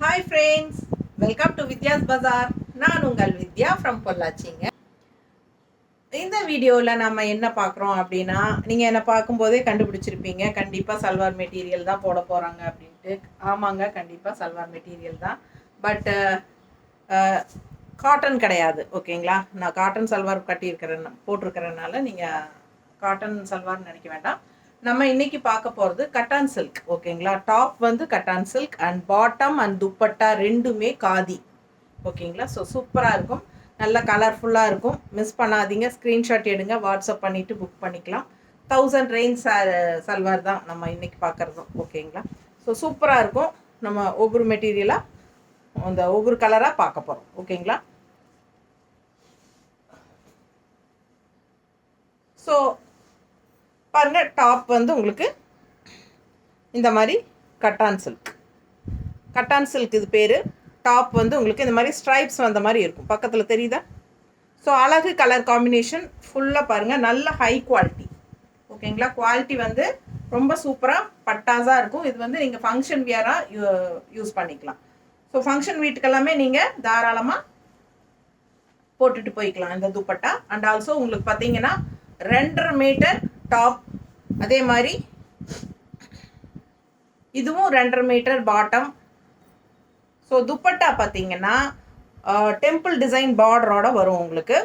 Hi friends, welcome to Vidya's Bazaar. நான் உங்கள் வித்யா from பொள்ளாச்சிங்க. இந்த வீடியோவில் நம்ம என்ன பார்க்குறோம் அப்படின்னா, நீங்கள் என்னை பார்க்கும்போதே கண்டுபிடிச்சிருப்பீங்க, கண்டிப்பாக சல்வார் மெட்டீரியல் தான் போட போகிறாங்க அப்படின்ட்டு. ஆமாங்க, கண்டிப்பாக சல்வார் மெட்டீரியல் தான். பட்டு காட்டன் கிடையாது, ஓகேங்களா? நான் காட்டன் சல்வார் போட்டிருக்கிறனால நீங்கள் காட்டன் சல்வார் நினைக்க வேண்டாம். நம்ம இன்னைக்கு பார்க்க போகிறது கட்டான் சில்க், ஓகேங்களா? டாப் வந்து cotton silk and bottom and dupatta ரெண்டுமே காதி, ஓகேங்களா? ஸோ சூப்பராக இருக்கும், நல்ல கலர்ஃபுல்லாக இருக்கும். மிஸ் பண்ணாதீங்க, ஸ்க்ரீன்ஷாட் எடுங்க, வாட்ஸ்அப் பண்ணிவிட்டு புக் பண்ணிக்கலாம். 1000 ரேஞ்ச் சல்வார் தான் நம்ம இன்றைக்கி பார்க்குறதும், ஓகேங்களா? ஸோ சூப்பராக இருக்கும். நம்ம ஒவ்வொரு மெட்டீரியலாக அந்த ஒவ்வொரு கலராக பார்க்க போகிறோம், ஓகேங்களா? ஸோ பாருங்கள், டாப் வந்து உங்களுக்கு இந்த மாதிரி கட்டான் சில்க் இது பேர். டாப் வந்து உங்களுக்கு இந்த மாதிரி ஸ்ட்ரைப்ஸ் வந்த மாதிரி இருக்கும், பக்கத்தில் தெரியுதா? ஸோ அழகு கலர் காம்பினேஷன் ஃபுல்லாக பாருங்கள், நல்ல ஹை குவாலிட்டி, ஓகேங்களா? குவாலிட்டி வந்து ரொம்ப சூப்பராக பட்டாஸாக இருக்கும். இது வந்து நீங்கள் ஃபங்க்ஷன் வியராக யூஸ் பண்ணிக்கலாம். ஸோ ஃபங்க்ஷன் வீட்டுக்கெல்லாமே நீங்கள் தாராளமாக போட்டுட்டு போய்க்கலாம் இந்த துப்பட்டா. அண்ட் ஆல்சோ உங்களுக்கு பார்த்தீங்கன்னா 2.5 மீட்டர் டாப், அதே மாதிரி இதுவும் 2.5 மீட்டர் பாட்டம். ஸோ துப்பட்டா பார்த்தீங்கன்னா டெம்பிள் டிசைன் பார்டரோட வரும் உங்களுக்கு.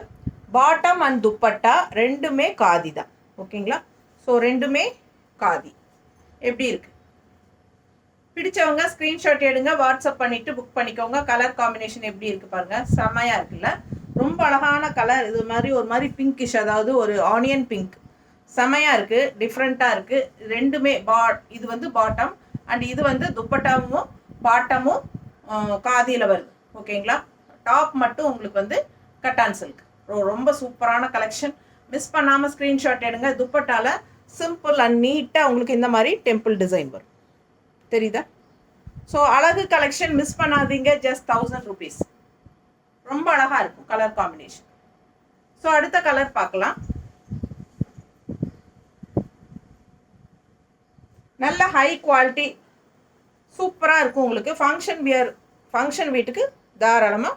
பாட்டம் அண்ட் துப்பட்டா ரெண்டுமே காதி தான், ஓகேங்களா? ஸோ ரெண்டுமே காதி. எப்படி இருக்கு? பிடிச்சவங்க ஸ்க்ரீன்ஷாட் எடுங்க, வாட்ஸ்அப் பண்ணிவிட்டு புக் பண்ணிக்கோங்க. கலர் காம்பினேஷன் எப்படி இருக்குது பாருங்கள், செம்மையாக இருக்குல்ல? ரொம்ப அழகான கலர். இது மாதிரி ஒரு மாதிரி பிங்கிஷ், அதாவது ஒரு ஆனியன் பிங்க், செமையாக இருக்குது, டிஃப்ரெண்ட்டாக இருக்குது. ரெண்டுமே இது வந்து பாட்டம் அண்ட் இது வந்து துப்பட்டாவும் பாட்டமும் காதியில் வருது, ஓகேங்களா? டாப் மட்டும் உங்களுக்கு வந்து கட்டான் சில்க். ரொம்ப சூப்பரான கலெக்ஷன். மிஸ் பண்ணாமல் ஸ்க்ரீன்ஷாட் எடுங்க. துப்பட்டால சிம்பிள் அண்ட் நீட்டாக உங்களுக்கு இந்த மாதிரி டெம்பிள் டிசைன் வரும், தெரியுதா? ஸோ அழகு கலெக்ஷன், மிஸ் பண்ணாதீங்க. Just 1000 rupees. ரொம்ப அழகாக இருக்கும் கலர் காம்பினேஷன். ஸோ அடுத்த கலர் பார்க்கலாம். நல்ல ஹை குவாலிட்டி, சூப்பராக இருக்கும் உங்களுக்கு. ஃபங்க்ஷன் வீட்டுக்கு தாராளமாக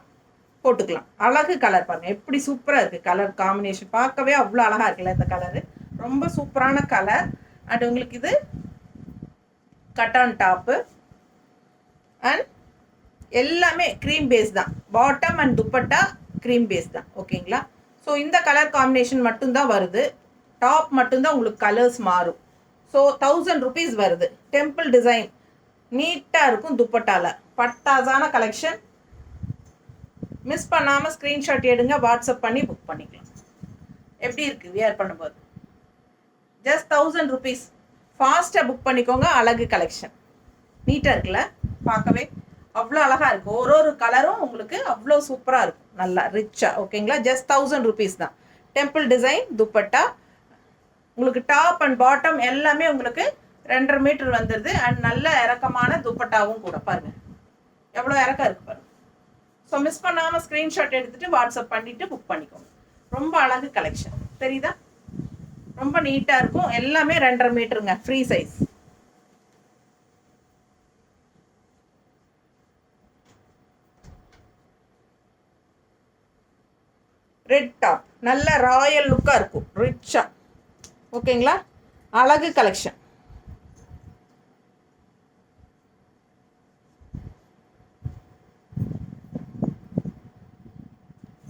போட்டுக்கலாம். அழகு கலர் பாருங்கள், எப்படி சூப்பராக இருக்குது கலர் காம்பினேஷன். பார்க்கவே அவ்வளோ அழகாக இருக்குல்ல இந்த கலரு, ரொம்ப சூப்பரான கலர். அண்ட் உங்களுக்கு இது கட்டான் டாப்பு அண்ட் எல்லாமே க்ரீம் பேஸ் தான். Bottom and dupatta cream base தான், ஓகேங்களா? ஸோ இந்த கலர் காம்பினேஷன் மட்டும்தான் வருது. டாப் மட்டும்தான் உங்களுக்கு கலர்ஸ் மாறும். ஸோ 1000 rupees வருது. டெம்பிள் டிசைன் நீட்டாக இருக்கும் துப்பட்டாவில். பட்டாசான கலெக்ஷன். மிஸ் பண்ணாமல் ஸ்க்ரீன்ஷாட் எடுங்க, வாட்ஸ்அப் பண்ணி புக் பண்ணிக்கலாம். எப்படி இருக்குது வியர் பண்ணும்போது? Just 1000 rupees. ஃபாஸ்ட்டாக புக் பண்ணிக்கோங்க. அழகு கலெக்ஷன் நீட்டாக இருக்குல்ல? பார்க்கவே அவ்வளோ அழகாக இருக்கும். ஒரு கலரும் உங்களுக்கு அவ்வளோ சூப்பராக இருக்கும், நல்லா ரிச்சாக, ஓகேங்களா? ஜஸ்ட் 1000 rupees தான். டெம்பிள் டிசைன் துப்பட்டா உங்களுக்கு. டாப் அண்ட் பாட்டம் எல்லாமே உங்களுக்கு 2.5 மீட்டர் வந்துடுது. அண்ட் நல்ல இறக்கமான துப்பட்டாவும் கூட. பாருங்கள் எவ்வளோ இறக்கம் இருக்குது பாருங்கள். ஸோ மிஸ் பண்ணாமல் ஸ்க்ரீன்ஷாட் எடுத்துகிட்டு வாட்ஸ்அப் பண்ணிவிட்டு புக் பண்ணிக்கோங்க. ரொம்ப அழகு கலெக்ஷன், தெரியுதா? ரொம்ப நீட்டாக இருக்கும். எல்லாமே 2.5 மீட்டருங்க, ஃப்ரீ சைஸ். ரெட் டாப், நல்ல ராயல் லுக்காக இருக்கும், ரிச்சாக, ஓகேங்களா? அழகு கலெக்ஷன்.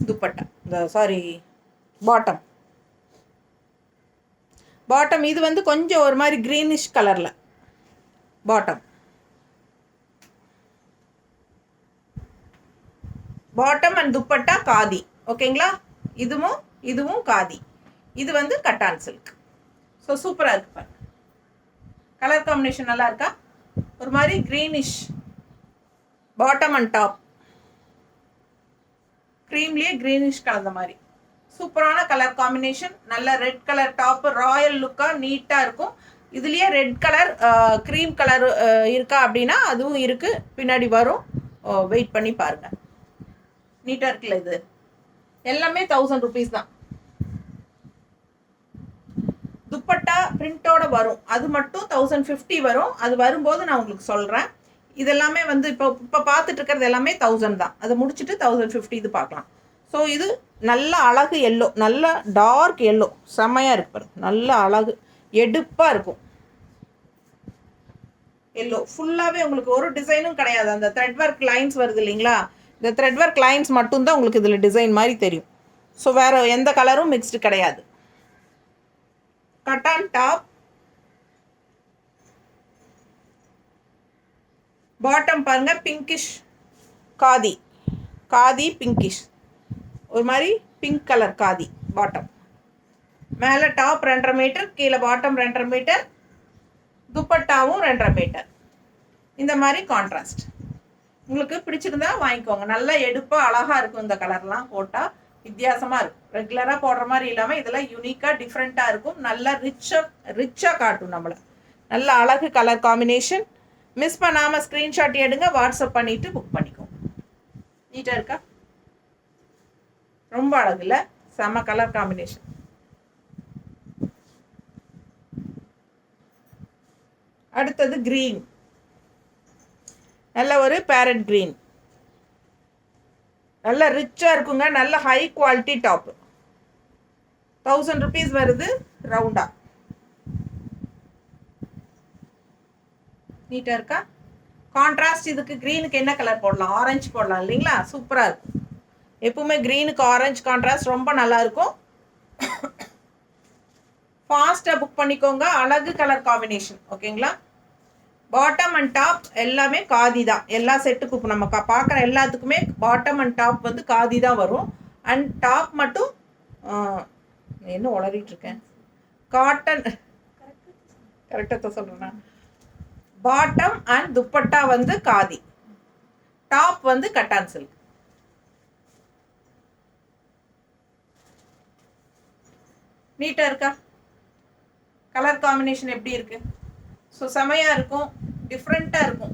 துப்பட்டா, பாட்டம் இது வந்து கொஞ்சம் ஒரு மாதிரி க்ரீனிஷ் கலரில் பாட்டம் அண்ட் துப்பட்டா காதி, ஓகேங்களா? இதுவும் காதி. இது வந்து கட்டான் சில்க். ஸோ சூப்பராக இருக்கு பாருங்க. கலர் காம்பினேஷன் நல்லா இருக்கா? ஒரு மாதிரி க்ரீனிஷ் பாட்டம் அண்ட் டாப், க்ரீம்லேயே க்ரீனிஷ் கலந்த மாதிரி சூப்பரான கலர் காம்பினேஷன். நல்ல ரெட் கலர் டாப்பு, ராயல் லுக்காக நீட்டாக இருக்கும். இதுலேயே ரெட் கலர் க்ரீம் கலர் இருக்கா அப்படின்னா அதுவும் இருக்குது, பின்னாடி வரும். வெயிட் பண்ணி பாருங்கள். நீட்டாக இருக்குல்ல? இது எல்லாமே 1000 rupees தான். துப்பட்டா பிரிண்டோட வரும், அது மட்டும் 1050 வரும். அது வரும்போது நான் உங்களுக்கு சொல்கிறேன். இதெல்லாமே வந்து இப்போ பார்த்துட்டு இருக்கிறது எல்லாமே 1000 தான். அதை முடிச்சுட்டு 1050 இது பார்க்கலாம். ஸோ இது நல்ல அழகு எல்லோ, நல்ல டார்க் எல்லோ, செம்மையாக இருக்கு பாருங்க. நல்ல அழகு எடுப்பாக இருக்கும் எல்லோ. ஃபுல்லாகவே உங்களுக்கு ஒரு டிசைனும் கிடையாது. அந்த த்ரெட் ஒர்க் லைன்ஸ் வருது இல்லைங்களா, இந்த த்ரெட் ஒர்க் லைன்ஸ் மட்டும்தான் உங்களுக்கு இதில் டிசைன் மாதிரி தெரியும். ஸோ வேறு எந்த கலரும் மிக்ஸ்டு கிடையாது. கட்டான் டாப், பாட்டம் பாருங்க பிங்கிஷ் காதி, காதி பிங்கிஷ், ஒரு மாதிரி பிங்க் கலர் காதி பாட்டம். மேலே டாப் 2.5 மீட்டர், கீழே பாட்டம் 2.5 மீட்டர், துப்பட்டாவும் 2.5 மீட்டர். இந்த மாதிரி கான்ட்ராஸ்ட். உங்களுக்கு பிடிச்சிருந்தா வாங்கிக்கோங்க. நல்லா எடுப்பாக அழகாக இருக்கும். இந்த கலர்லாம் போட்டால் வித்தியாசமாக இருக்கும். ரெகுலராக போடுற மாதிரி இல்லாமல் இதெல்லாம் யூனிக்காக டிஃப்ரெண்ட்டாக இருக்கும். நல்லா ரிச்சாக காட்டும் நம்மளை. நல்ல அழகு கலர் காம்பினேஷன். மிஸ் பண்ணாமல் ஸ்க்ரீன்ஷாட் எடுங்க, வாட்ஸ்அப் பண்ணிவிட்டு புக் பண்ணிக்கோங்க. நீட்டாக இருக்கா? ரொம்ப அழகு இல்லை? செம்ம கலர் காம்பினேஷன். அடுத்தது க்ரீன், நல்ல ஒரு பேரட் க்ரீன், நல்ல ரிச்சாக இருக்குங்க. நல்ல ஹை குவாலிட்டி டாப்பு. 1000 rupees வருது ரவுண்டா. நீட்டாக இருக்கா? கான்ட்ராஸ்ட். இதுக்கு க்ரீனுக்கு என்ன கலர் போடலாம்? ஆரஞ்சு போடலாம் இல்லைங்களா? சூப்பராக இருக்கும். எப்பவுமே க்ரீனுக்கு ஆரஞ்சு கான்ட்ராஸ்ட் ரொம்ப நல்லாயிருக்கும். ஃபாஸ்ட்டாக புக் பண்ணிக்கோங்க. அழகு கலர் காம்பினேஷன். ஓகேங்களா? பாட்டம் அண்ட் டாப் எல்லாமே காதி தான். எல்லா செட்டுக்கும் நம்ம பார்க்குற எல்லாத்துக்குமே பாட்டம் அண்ட் டாப் வந்து காதி தான் வரும். அண்ட் டாப் மட்டும் என்ன உளறிட்டு இருக்கேன், காட்டன், கரெக்டாக சொல்கிறேன்னா, பாட்டம் அண்ட் துப்பட்டா வந்து காதி, டாப் வந்து கட்டான் சில்க். நீட்டாக இருக்கா? கலர் காம்பினேஷன் எப்படி இருக்குது? ஸோ செமையாக இருக்கும், டிஃப்ரெண்ட்டாக இருக்கும்.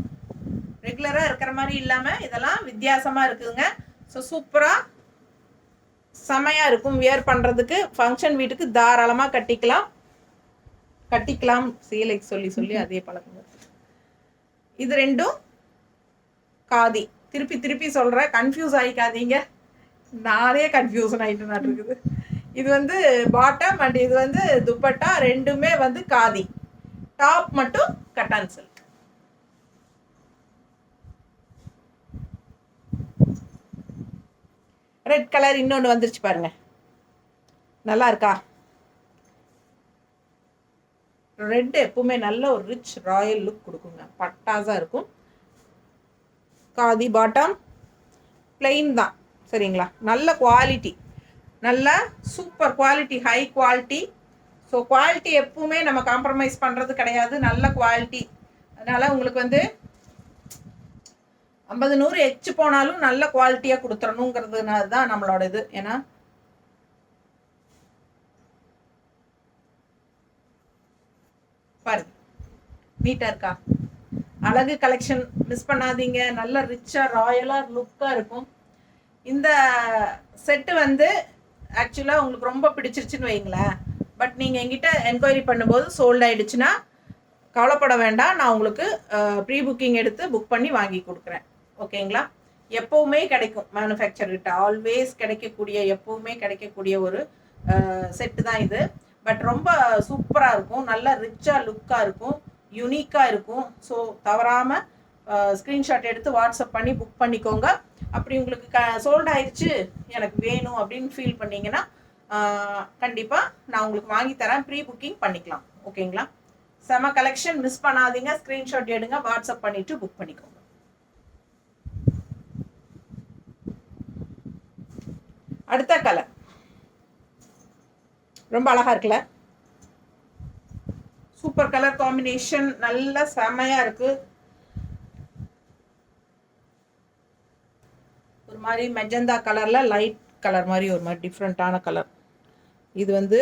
ரெகுலராக இருக்கிற மாதிரி இல்லாமல் இதெல்லாம் வித்தியாசமாக இருக்குதுங்க. ஸோ சூப்பராக செமையாக இருக்கும். வியர் பண்ணுறதுக்கு ஃபங்க்ஷன் வீட்டுக்கு தாராளமாக கட்டிக்கலாம். சீலைக்கு சொல்லி அதே பழக்கம். இது ரெண்டும் காதி. திருப்பி சொல்கிறேன், கன்ஃபியூஸ் ஆகிக்காதீங்க. நானே கன்ஃபியூஷன் ஆகிட்டு நான் இருக்குது. இது வந்து பாட்டம் அண்ட் இது வந்து துப்பட்டா, ரெண்டுமே வந்து காதி. டாப் மட்டும் கட்டான் சில்க். ரெட் கலர் இன்னொன்று வந்துருச்சு பாருங்க. நல்லா இருக்கா? ரெட் எப்பவுமே நல்ல ஒரு ரிச் ராயல் லுக் கொடுக்குங்க. பட்டாஸாக இருக்கும். காதி பாட்டம், பிளெயின் தான். சரிங்களா? நல்ல குவாலிட்டி, நல்ல super quality, high quality. So quality எப்பவுமே நம்ம காம்ப்ரமைஸ் பண்ணுறது கிடையாது. நல்ல குவாலிட்டி. அதனால் உங்களுக்கு வந்து 50-100 எச்சு போனாலும் நல்ல குவாலிட்டியாக கொடுத்துடணுங்கிறதுனால தான் நம்மளோட இது. ஏன்னா பாருங்க, நீட்டாக இருக்கா? அழகு கலெக்ஷன் மிஸ் பண்ணாதீங்க. நல்ல ரிச்சாக ராயலாக லுக்காக இருக்கும். இந்த செட்டு வந்து ஆக்சுவலாக உங்களுக்கு ரொம்ப பிடிச்சிருச்சுன்னு வைங்களேன். பட் நீங்கள் எங்கிட்ட என்கொயரி பண்ணும்போது சோல்ட் ஆகிடுச்சுன்னா கவலைப்பட வேண்டாம். நான் உங்களுக்கு ப்ரீ புக்கிங் எடுத்து புக் பண்ணி வாங்கி கொடுக்குறேன். ஓகேங்களா? எப்போவுமே கிடைக்கும். மேனுஃபேக்சர்கிட்ட ஆல்வேஸ் எப்போவுமே கிடைக்கக்கூடிய ஒரு செட்டு தான் இது. பட் ரொம்ப சூப்பராக இருக்கும். நல்லா ரிச்சாக லுக்காக இருக்கும், யூனிக்காக இருக்கும். ஸோ தவறாமல் ஸ்க்ரீன்ஷாட் எடுத்து வாட்ஸ்அப் பண்ணி புக் பண்ணிக்கோங்க. அப்படி உங்களுக்கு சோல்ட் ஆயிடுச்சு, எனக்கு வேணும் அப்படின்னு ஃபீல் பண்ணிங்கன்னா கண்டிப்பாக நான் உங்களுக்கு வாங்கி தரேன். ப்ரீ புக்கிங் பண்ணிக்கலாம். ஓகேங்களா? செம கலெக்ஷன், மிஸ் பண்ணாதீங்க. ஸ்க்ரீன்ஷாட் எடுங்க, வாட்ஸ்அப் பண்ணிவிட்டு புக் பண்ணிக்கோங்க. அடுத்த கலர் ரொம்ப அழகா இருக்குல்ல? சூப்பர் கலர் காம்பினேஷன், நல்ல செமையா இருக்கு. ஒரு மாதிரி மெஜந்தா கலர்ல லைட் கலர் மாதிரி ஒரு மாதிரி டிஃப்ரெண்ட்டான கலர். இது வந்து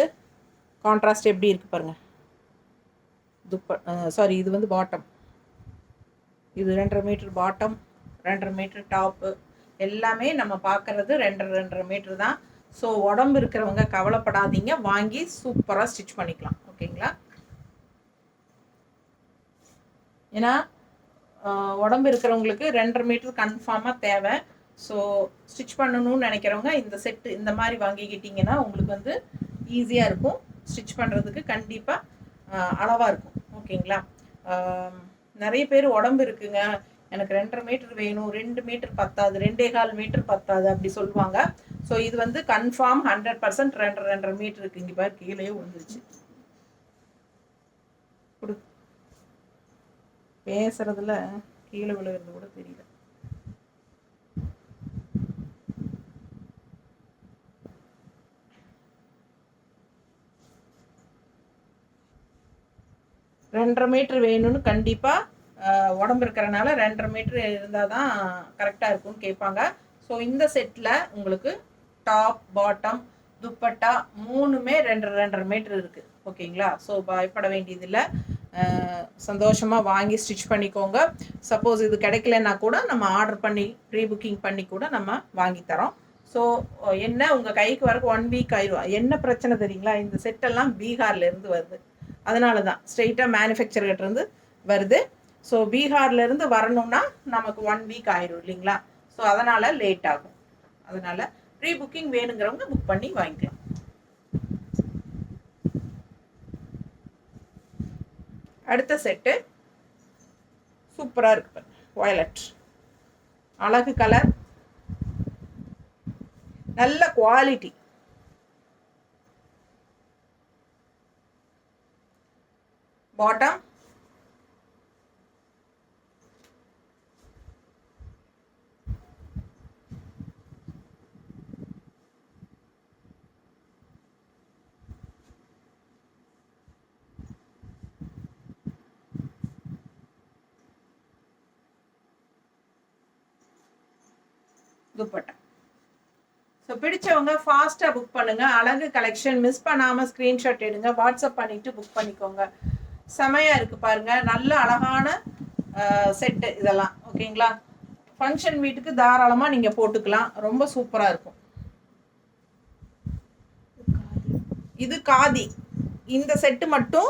கான்ட்ராஸ்ட் எப்படி இருக்கு பாருங்க. இது வந்து பாட்டம். இது 2.5 மீட்டர் பாட்டம், 2.5 மீட்டர் டாப்பு. எல்லாமே நம்ம பார்க்கறது 2.5 மீட்டர் தான். ஸோ உடம்பு இருக்கிறவங்க கவலைப்படாதீங்க, வாங்கி சூப்பராக ஸ்டிச் பண்ணிக்கலாம். ஓகேங்களா? ஏன்னா உடம்பு இருக்கிறவங்களுக்கு 2.5 மீட்டர் கன்ஃபார்மாக தேவை. ஸோ ஸ்டிச் பண்ணணும்னு நினைக்கிறவங்க இந்த செட்டு இந்த மாதிரி வாங்கிக்கிட்டிங்கன்னா உங்களுக்கு வந்து ஈஸியாக இருக்கும். ஸ்டிச் பண்ணுறதுக்கு கண்டிப்பாக அளவாக இருக்கும். ஓகேங்களா? நிறைய பேர் உடம்பு இருக்குங்க, எனக்கு 2.5 மீட்டர் வேணும், 2 மீட்டர் பத்தாது, 2.25 மீட்டர் பத்தாது அப்படி சொல்லுவாங்க. ஸோ இது வந்து கன்ஃபார்ம் 100% 2.5 மீட்டர் இருக்குது. இங்கே பாரு கீழே வந்துருச்சு. பேசுறதுல கீழே விழுகிறது கூட தெரியல. ரெண்டரை மீட்டர் வேணும்னு கண்டிப்பாக உடம்பு இருக்கிறனால 2.5 மீட்டர் இருந்தால் தான் கரெக்டாக இருக்கும்னு கேட்பாங்க. ஸோ இந்த செட்டில் உங்களுக்கு டாப் பாட்டம் துப்பட்டா 3மே 2.5 மீட்டர் இருக்குது. ஓகேங்களா? ஸோ பயப்பட வேண்டியதில்லை. சந்தோஷமாக வாங்கி ஸ்டிச் பண்ணிக்கோங்க. சப்போஸ் இது கிடைக்கலன்னா கூட நம்ம ஆர்டர் பண்ணி ப்ரீ புக்கிங் பண்ணி கூட நம்ம வாங்கி தரோம். ஸோ என்ன உங்கள் கைக்கு வரக்கு 1 வீக் ஆயிடும். என்ன பிரச்சனை தெரியுங்களா? இந்த செட்டெல்லாம் பீகார்லேருந்து வருது. அதனால தான் ஸ்ட்ரெயிட்டாக மேனுஃபேக்சர்கிட்டேருந்து வருது. ஸோ பீகார்லேருந்து வரணும்னா நமக்கு 1 வீக் ஆயிடும் இல்லைங்களா? ஸோ அதனால் லேட் ஆகும். அதனால் ப்ரீ புக்கிங் வேணுங்கிறவங்க புக் பண்ணி வாங்கிக்கலாம். அடுத்த செட்டு சூப்பராக இருக்கு. வயலட் அழகு கலர், நல்ல குவாலிட்டி. பாட்டம் துப்பட்டா. ஸோ பிடிச்சவங்க ஃபாஸ்ட்டாக புக் பண்ணுங்கள். அழகு கலெக்ஷன் மிஸ் பண்ணாமல் ஸ்க்ரீன்ஷாட் எடுங்க, வாட்ஸ்அப் பண்ணிவிட்டு புக் பண்ணிக்கோங்க. செமையாக இருக்குது பாருங்கள், நல்ல அழகான செட்டு இதெல்லாம். ஓகேங்களா? ஃபங்க்ஷன் வீட்டுக்கு தாராளமாக நீங்கள் போட்டுக்கலாம், ரொம்ப சூப்பராக இருக்கும். இது காதி. இந்த செட்டு மட்டும்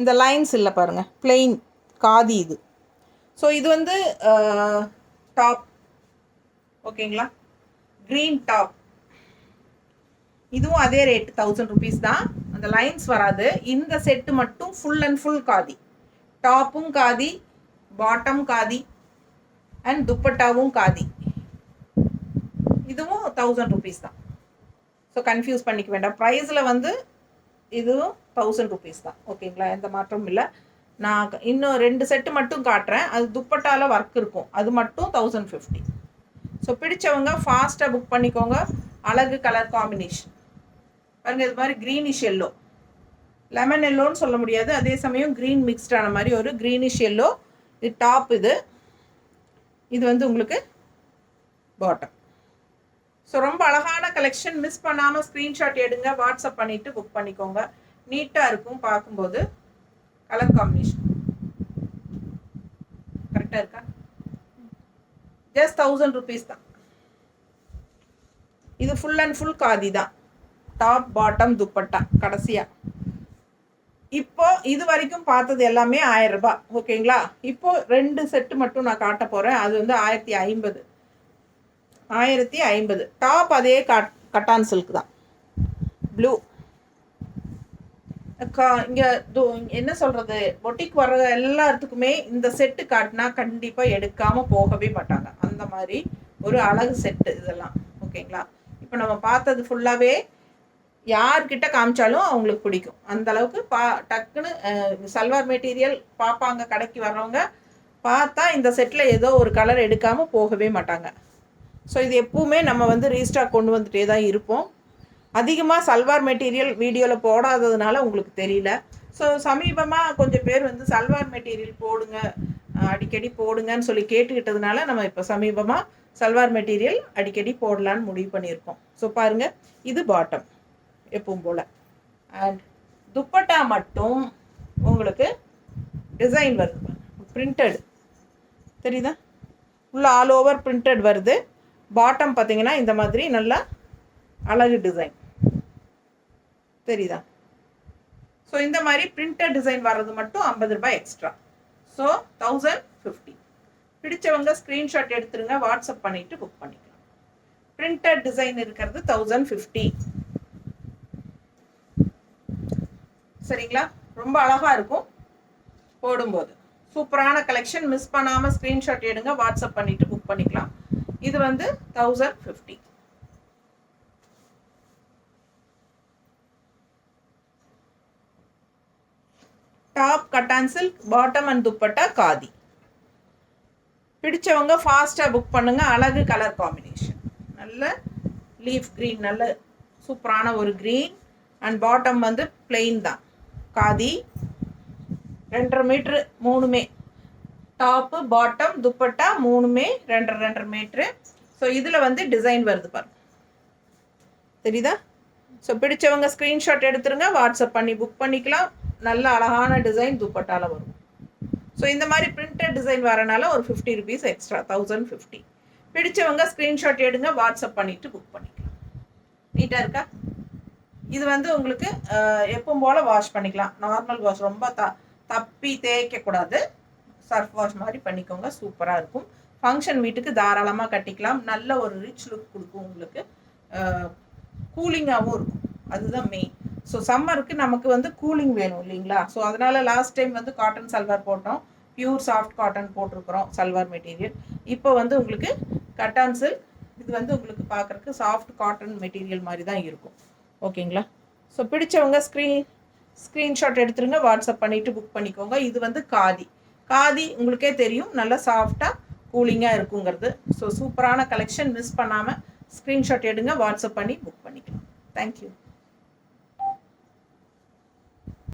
இந்த லைன்ஸ் இல்லை பாருங்கள், பிளெயின் காதி இது. ஸோ இது வந்து டாப். ஓகேங்களா? Green top. இதுவும் அதே ரேட் 1000 rupees தான். அந்த லைன்ஸ் வராது. இந்த செட்டு மட்டும் ஃபுல் அண்ட் ஃபுல் காதி. டாப்பும் காதி, பாட்டம் காதி அண்ட் துப்பட்டாவும் காதி. இதுவும் 1000 rupees தான். ஸோ கன்ஃபியூஸ் பண்ணிக்க வேண்டாம். ப்ரைஸில் வந்து இதுவும் 1000 rupees தான். ஓகேங்களா? எந்த மாற்றமும் இல்லை. நான் இன்னும் 2 செட்டு மட்டும் காட்டுறேன். அது துப்பட்டாவில் ஒர்க் இருக்கும், அது மட்டும் 1050. ஸோ பிடிச்சவங்க ஃபாஸ்ட்டாக புக் பண்ணிக்கோங்க. அழகு கலர் காம்பினேஷன் பாருங்கள். இது மாதிரி க்ரீனிஷ் எல்லோ, லெமன் எல்லோன்னு சொல்ல முடியாது, அதே சமயம் க்ரீன் மிக்ஸ்டான மாதிரி ஒரு க்ரீனிஷ் எல்லோ. இது டாப். இது வந்து உங்களுக்கு பாட்டம். ஸோ ரொம்ப அழகான கலெக்ஷன். மிஸ் பண்ணாமல் ஸ்க்ரீன்ஷாட் எடுங்க, வாட்ஸ்அப் பண்ணிவிட்டு புக் பண்ணிக்கோங்க. நீட்டாக இருக்கும் பார்க்கும்போது. கலர் காம்பினேஷன் கரெக்டாக இருக்கா? ஜஸ்ட் 1000 rupees தான். இது ஃபுல் அண்ட் ஃபுல் காதி தான். டாப் பாட்டம் துப்பட்டா கடைசியாக. இப்போ இது வரைக்கும் பார்த்தது எல்லாமே 1000 ரூபாய். ஓகேங்களா? இப்போ 2 செட்டு மட்டும் நான் காட்ட போகிறேன். அது வந்து 1050. 1050. டாப் அதே கட்டான் சில்க் தான், ப்ளூ. இங்கே என்ன சொல்கிறது, பொட்டிக் வர்ற எல்லாத்துக்குமே இந்த செட்டு காட்டினா கண்டிப்பாக எடுக்காமல் போகவே மாட்டாங்க. அந்த மாதிரி ஒரு அழகு செட்டு இதெல்லாம். ஓகேங்களா? இப்போ நம்ம பார்த்தது ஃபுல்லாகவே யார்கிட்ட காமிச்சாலும் அவங்களுக்கு பிடிக்கும். அந்தளவுக்கு டக்குன்னு சல்வார் மெட்டீரியல் பார்ப்பாங்க. கடைக்கு வர்றவங்க பார்த்தா இந்த செட்டில் ஏதோ ஒரு கலர் எடுக்காமல் போகவே மாட்டாங்க. ஸோ இது எப்பவுமே நம்ம வந்து ரீஸ்டாக் கொண்டு வந்துகிட்டே தான் இருப்போம். அதிகமாக சல்வார் மெட்டீரியல் வீடியோவில் போடாததுனால உங்களுக்கு தெரியல. ஸோ சமீபமாக கொஞ்சம் பேர் வந்து சல்வார் மெட்டீரியல் போடுங்க, அடிக்கடி போடுங்கன்னு சொல்லி கேட்டுக்கிட்டதுனால நம்ம இப்போ சமீபமாக சல்வார் மெட்டீரியல் அடிக்கடி போடலான்னு முடிவு பண்ணியிருக்கோம். ஸோ பாருங்கள், இது பாட்டம் எப்பவும் போல். அண்ட் துப்பட்டா மட்டும் உங்களுக்கு டிசைன் வருது, பிரிண்டட் தெரியுதா? உள்ள ஆல் ஓவர் பிரிண்டட் வருது. பாட்டம் பார்த்தீங்கன்னா இந்த மாதிரி நல்லா அழகு டிசைன் தெரியுதா? ஸோ இந்த மாதிரி பிரிண்டட் டிசைன் வர்றது மட்டும் 50 ரூபாய் எக்ஸ்ட்ரா. ஸோ 1050. பிடிச்சவங்க ஸ்க்ரீன்ஷாட் எடுத்துருங்க, வாட்ஸ்அப் பண்ணிவிட்டு புக் பண்ணிக்கலாம். பிரிண்டட் டிசைன் இருக்கிறது 1050. சரிங்களா? ரொம்ப அழகாக இருக்கும் போடும்போது. சூப்பரான கலெக்ஷன். மிஸ் பண்ணாமல் ஸ்க்ரீன்ஷாட் எடுங்க, வாட்ஸ்அப் பண்ணிவிட்டு புக் பண்ணிக்கலாம். இது வந்து 1050. Top cotton silk, bottom and dupatta khadi. பிடிச்சவங்க ஃபாஸ்ட்டாக புக் பண்ணுங்கள். அழகு கலர் காம்பினேஷன். நல்ல லீஃப் க்ரீன், நல்ல சூப்பரான ஒரு க்ரீன். அண்ட் பாட்டம் வந்து பிளெயின் தான், காதி. 2.5 மீட்ரு மூணுமே. டாப்பு பாட்டம் துப்பட்டா மூணுமே 2.5 மீட்ரு. ஸோ இதில் வந்து டிசைன் வருது பாருங்க, தெரியுதா? ஸோ பிடிச்சவங்க ஸ்க்ரீன்ஷாட் எடுத்துருங்க, வாட்ஸ்அப் பண்ணி புக் பண்ணிக்கலாம். நல்ல அழகான டிசைன் துப்பட்டாவில் வரும். ஸோ இந்த மாதிரி பிரிண்டட் டிசைன் வரனால ஒரு 50 rupees எக்ஸ்ட்ரா, 1050. பிடிச்சவங்க ஸ்க்ரீன்ஷாட் எடுங்க, வாட்ஸ்அப் பண்ணிவிட்டு புக் பண்ணிக்கலாம். நீட்டாக இருக்கா? இது வந்து உங்களுக்கு எப்பவும் போல் வாஷ் பண்ணிக்கலாம். நார்மல் வாஷ், ரொம்ப தப்பி தேய்க்கக்கூடாது. சர்ஃப் வாஷ் மாதிரி பண்ணிக்கோங்க, சூப்பராக இருக்கும். ஃபங்க்ஷன் வீட்டுக்கு தாராளமாக கட்டிக்கலாம். நல்ல ஒரு ரிச் லுக் கொடுக்கும் உங்களுக்கு. கூலிங்காகவும் இருக்கும், அதுதான் மெயின். ஸோ சம்மருக்கு நமக்கு வந்து கூலிங் வேணும் இல்லைங்களா? ஸோ அதனால் லாஸ்ட் டைம் வந்து காட்டன் சல்வார் போட்டோம், பியூர் சாஃப்ட் காட்டன் போட்டிருக்கிறோம் சல்வார் மெட்டீரியல். இப்போ வந்து உங்களுக்கு கட்டான் சில்க், இது வந்து உங்களுக்கு பார்க்குறக்கு சாஃப்ட் காட்டன் மெட்டீரியல் மாதிரி தான் இருக்கும். ஓகேங்களா? ஸோ பிடிச்சவங்க ஸ்க்ரீன்ஷாட் எடுத்துருங்க, வாட்ஸ்அப் பண்ணிவிட்டு புக் பண்ணிக்கோங்க. இது வந்து காதி. காதி உங்களுக்கே தெரியும், நல்லா சாஃப்டாக கூலிங்காக இருக்குங்கிறது. ஸோ சூப்பரான கலெக்ஷன். மிஸ் பண்ணாமல் ஸ்க்ரீன்ஷாட் எடுங்க, வாட்ஸ்அப் பண்ணி புக் பண்ணிக்கலாம். தேங்க்யூ.